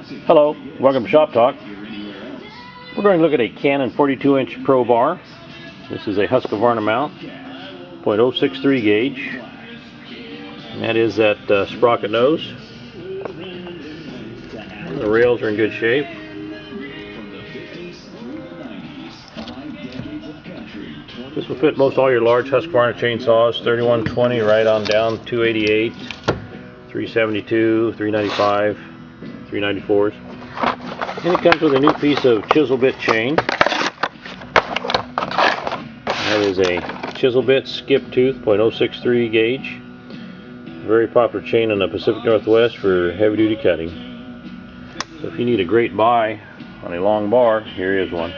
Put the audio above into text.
Hello, welcome to Shop Talk. We're going to look at a Canon 42-inch Pro bar. This is a Husqvarna mount, .063 gauge, and that is that sprocket nose. The rails are in good shape. This will fit most all your large Husqvarna chainsaws, 3120 right on down, 288, 372, 395, 394s. And it comes with a new piece of chisel bit chain. That is a chisel bit skip tooth, .063 gauge. Very popular chain in the Pacific Northwest for heavy duty cutting. So if you need a great buy on a long bar, here is one.